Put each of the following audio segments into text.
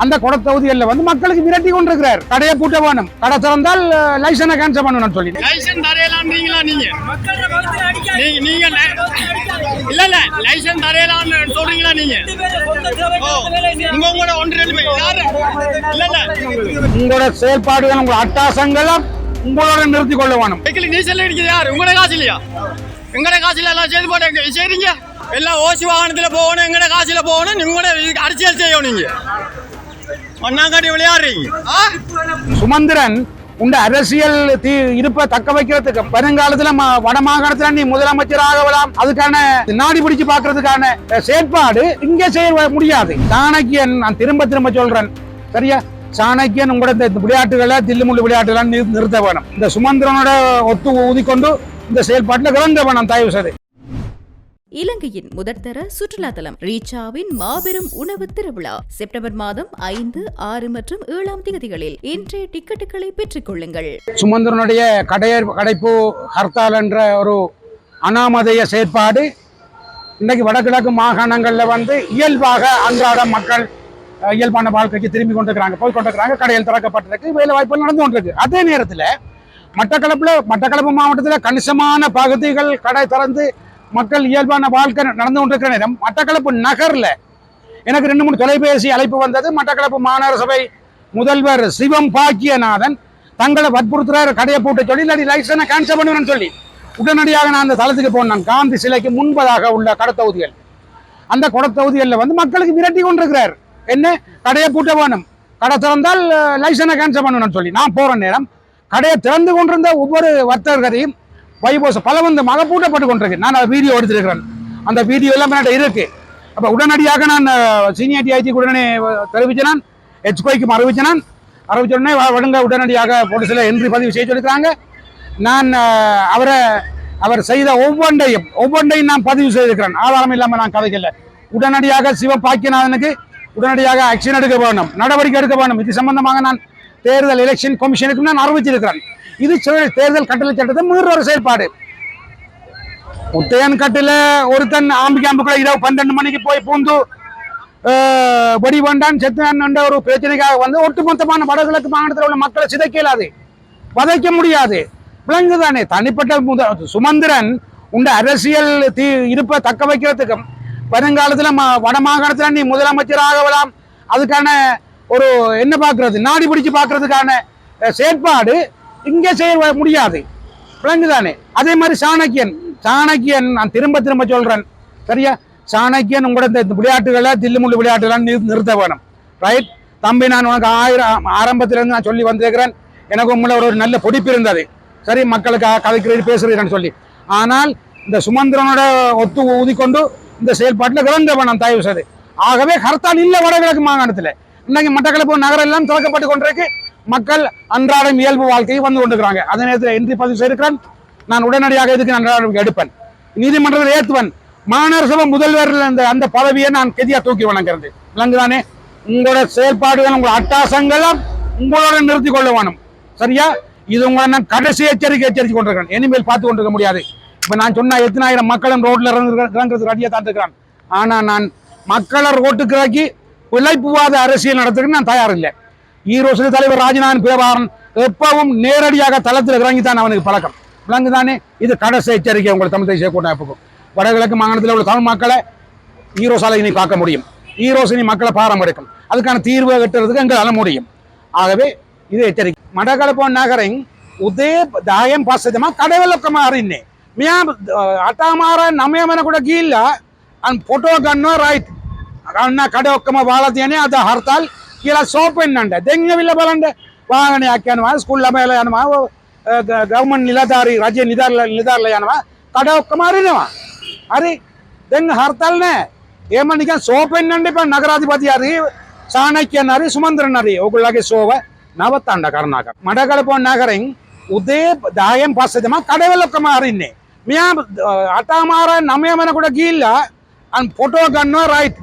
அந்த கொடத்தொகுதிகளில் வந்து மக்களுக்கு விரட்டி கொண்டிருக்கிறார். கடையை பூட்ட வேணும், கடை திறந்தால் லைசன்ஸை கேன்சல் பண்ணணும் சொல்லி. லைசன்ஸ் தரையலான்றீங்களா நீங்க? நீங்க இல்ல இல்ல லைசன்ஸ் தரையலான்னு சொல்றீங்களா நீங்க? உங்களோட ஒன்று ரெண்டு பேர் யாரு இல்ல இல்ல உங்களோட செயல்பாடுகள் உங்களோட அட்டாசங்களும் உங்களோட நிறுத்திக் கொள்ள வேணும். நீச்சல் அடிக்கிறது யாரு? உங்களோட காசு இல்லையா? எங்கட காசுல எல்லாம் செய்து போட்டு சரிங்க. எல்லாம் ஓசி வாகனத்துல போகணும், எங்கட காசுல போகணும். உங்களோட அரசியல் செய்யணும். நீங்க ஒன்னாங்காட்டி விளையாடுறீங்க. சுமந்திரன் உண்ட அரசியல் இருப்ப தக்க வைக்கிறதுக்கு வருங்காலத்துல வடமாகாணத்துல நீ முதலமைச்சராகலாம், அதுக்கான நாடி பிடிச்சு பாக்குறதுக்கான செயற்பாடு இங்கே செய்ய முடியாது. சாணக்கியன், நான் திரும்ப திரும்ப சொல்றேன் சரியா, சாணக்கியன் உங்களோட இந்த விளையாட்டுகளை தில்லுமுள்ளு விளையாட்டுகளை நிறுத்த வேணும். இந்த சுமந்திரனோட ஒத்து ஊதிக்கொண்டு இந்த செயல்பாட்டில் கலந்த வேணும் தயவு செய்து. இலங்கையின் முதற்தர சுற்றுலா தலம் ரீச்சாவின் மாபெரும் உணவு திருவிழா செப்டம்பர் மாதம் 5, 6 மற்றும் 7ஆம் தேதிகளில் இன்றைய டிக்கெட்டுகளை பெற்றுக் கொள்ளுங்கள். சுமந்திரனுடைய கடைப்பு ஹர்த்தால் என்ற ஒரு அனாமதேய செயற்பாடு இன்றைக்கு வடகிழக்கு மாகாணங்களில் வந்து இயல்பாக அன்றாட மக்கள் இயல்பான வாழ்க்கைக்கு திரும்பி கொண்டிருக்கிறாங்க, போய் கொண்டிருக்கிறாங்க. கடையில் திறக்கப்பட்டிருக்கு, வேலை வாய்ப்புகள் நடந்து கொண்டிருக்கு. அதே நேரத்தில் மட்டக்களப்பு மாவட்டத்தில் கணிசமான பகுதிகள் கடை திறந்து மக்கள் இயல்பான வாழ்க்கை நடந்து கொண்டிருக்கிற நேரம் மட்டக்களப்பு நகர்ல எனக்கு 2-3 தொலைபேசி அழைப்பு வந்தது. மட்டக்களப்பு மாநகர சபை முதல்வர் சிவம் பாக்கியநாதன் தங்களை வற்புறுத்துறாரு கடையை போட்டு சொல்லி, இல்லாட்டி லைசன்ஸை கேன்சல் பண்ணுவேன்னு சொல்லி. உடனடியாக நான் அந்த தளத்துக்கு போனேன். காந்தி சிலைக்கு முன்பதாக உள்ள கடத்தொகுதிகள், அந்த கொடத்தொகுதிகளில் வந்து மக்களுக்கு விரட்டி கொண்டிருக்கிறார். என்ன, கடையை பூட்ட வேணும், கடை திறந்தால் லைசன்ஸை கேன்சல் பண்ணணும்னு சொல்லி. நான் போற நேரம் கடையை திறந்து கொண்டிருந்த ஒவ்வொரு வர்த்தகரையும் வைபோச பலவந்தமாக பூட்டப்பட்டு கொண்டிருக்கு. நான் அதை வீடியோ எடுத்திருக்கிறேன், அந்த வீடியோ எல்லாம் என்கிட்ட இருக்கு. அப்போ உடனடியாக நான் சீனியர் டிஐஜிக்கு உடனே தெரிவிச்சேன், எச்கோய்க்கும் அறிவிச்சேன். அறிவிச்ச உடனே வழங்க உடனடியாக போலீஸில் என்ட்ரி பதிவு செய்ய சொல்லியிருக்கிறாங்க. நான் அவர் செய்த ஒவ்வொன்றையும் நான் பதிவு செய்திருக்கிறேன். ஆதாரம் இல்லாமல் நான் கதைக்கல. உடனடியாக சிவபாக்கியநாதனுக்கு உடனடியாக ஆக்ஷன் எடுக்க வேணும், நடவடிக்கை எடுக்க வேணும். இது சம்பந்தமாக நான் தேர்தல் எலெக்ஷன் கமிஷனுக்கு நான் அறிவிச்சிருக்கிறேன். இது தேர்தல் கட்டளை சட்டத்தை மீறுற ஒரு செயல்பாடு. முத்தையன் கட்டில ஒருத்தன் ஆம்பிக்குள்ள இரவு 12 மணிக்கு போய் பூந்து வெடி வேண்டான் செத்து ஒரு பிரச்சனைக்காக வந்து ஒட்டுமொத்தமான வடகிழக்கு மாகாணத்தில் உள்ள மக்களை சிதைக்க இயலாது, வதைக்க முடியாது. விளங்குதானே? தனிப்பட்ட சுமந்திரன் உண்ட அரசியல் இருப்ப தக்க வைக்கிறதுக்கு வருங்காலத்துல வடமாகாணத்துல நீ முதலமைச்சராகலாம், அதுக்கான ஒரு என்ன பாக்குறது, நாடி பிடிச்சு பாக்குறதுக்கான செயற்பாடு இங்கே செய்ய முடியாது. விளங்குதானே? அதே மாதிரி சாணக்கியன் நான் திரும்ப திரும்ப சொல்றேன் சரியா, சாணக்கியன் உங்களோட இந்த விளையாட்டுகளை தில்லுமுள்ளு விளையாட்டுகளை நிறுத்த வேணும். ரைட் தம்பி, நான் உனக்கு ஆரம்பத்திலிருந்து நான் சொல்லி வந்திருக்கிறேன். எனக்கு உங்களை ஒரு நல்ல பொடிப்பு இருந்தது சரி, மக்களுக்கு கதைக்கிறீர்கள் பேசுறீங்கன்னு சொல்லி. ஆனால் இந்த சுமந்திரனோட ஒத்து ஊதிக்கொண்டு இந்த செயல்பாட்டில் கலந்த வேணும் தயவு செய்து. ஆகவே ஹர்த்தால் இல்லை வடகிழக்கு மாகாணத்தில். இன்னைக்கு மட்டக்களப்பு நகரம் எல்லாம் திறக்கப்பட்டு கொண்டிருக்கு, மக்கள் அன்றாடம் இயல்பு வாழ்க்கையை வந்து கொண்டிருக்கிறாங்க. அதே நேரத்தில் என்ட்ரி பதிவு செய்திருக்கிறேன். நான் உடனடியாக இதுக்கு நடவடிக்கை எடுப்பேன், நீதிமன்றத்தில் ஏற்றுவன். மாநகர சபை முதல்வர் அந்த பதவியை நான் கெதியா தூக்கி வணங்குறது. விளங்குதானே? உங்களோட செயல்பாடுகள் உங்களோட அட்டாசங்களும் உங்களோட நிறுத்திக் கொள்ள வேணும் சரியா. இது உங்களை நான் கடைசி எச்சரிக்கை கொண்டிருக்கிறேன். இனிமேல் பார்த்து கொண்டிருக்க முடியாது. இப்ப நான் சொன்ன 8,000 மக்களும் ரோட்ல இறங்குறதுக்கு அடியா தான் இருக்கிறான். ஆனா நான் மக்களை ரோட்டுக்கு இறக்கி பிழைப்புவாத அரசியல் நடத்துறதுக்கு நான் தயார் இல்லை. ஈரோடு தலைவர் ராஜநாதன் பிரபாகரன் எப்பவும் நேரடியாக தளத்தில் இறங்கித்தான் அவனுக்கு பழக்கம். விளங்குதானே? இது கடைசி எச்சரிக்கை உங்களை தமிழ் தேசிய கூட்டமைப்புக்கும். வடகிழக்கு மாகாணத்தில் உள்ள தமிழ் மக்களை ஈரோசாலை இனி பார்க்க முடியும், ஈரோசினி மக்களை பாரம் எடுக்கும், அதுக்கான தீர்வு கட்டுறதுக்கு எங்களால் முடியும். ஆகவே இது எச்சரிக்கை. மட்டக்களப்பு நகரின் உதே தாயம் பாசமா கடவுளக்கமா அறிந்தே මියා අටාමාර 9 වෙනකොට ගිහිල්ලා අන් ෆොටෝ ගන්නවා රයිට් ගන්න කඩ ඔක්කොම වහලා තියෙන්නේ අද හර්තාල් කියලා ෂෝප් වෙන්නන්න. දැන් ඇවිල්ලා බලන්න වාහනයක් යනවා, ස්කූල් ළමයිලා යනවා, ගවර්න්මන්ට් නිලධාරී රජයේ නිලධාරීලා යනවා, කඩ ඔක්කොම අරිනවා. හරි, දැන් හර්තාල් නෑ. එහෙම නිකන් ෂෝප් වෙන්නන්න එපා. නගරාධිපති හරි සාණක්‍යයන් හරි සුමන්ද්‍රන් හරි ඕගොල්ලෝගේ ෂෝව නවත්තන්න කරුණාකර. මඩකලපුව නගරෙන් උදේ 10න් පස්සේ තමයි කඩවල ඔක්කොම අරින්නේ. මියා අටාමාර 9 වෙනකොට ගිහිල්ලා අන් ෆොටෝ ගන්නවා රයිට්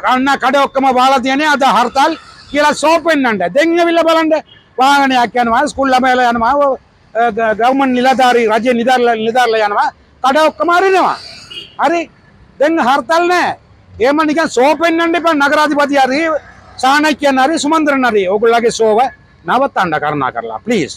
ගන්න කඩ ඔක්කොම වහලා තියෙන්නේ අද හර්තාල් කියලා ෂෝප් වෙන්නන්න. දැන් ඇවිල්ලා බලන්න වාහනයක් යනවා, ස්කූල් ළමයිලා යනවා, ගවර්න්මන්ට් නිලධාරී රජයේ නිලධාරීලා යනවා, කඩ ඔක්කොම අරිනවා. හරි, දැන් හර්තාල් නෑ. එහෙම නිකන් ෂෝප් වෙන්නන්න එපා. නගරාධිපති හරි चाणक्य नरी सुमंद्र नरी ओगुलागे सोव नवतांड करना करला प्लीज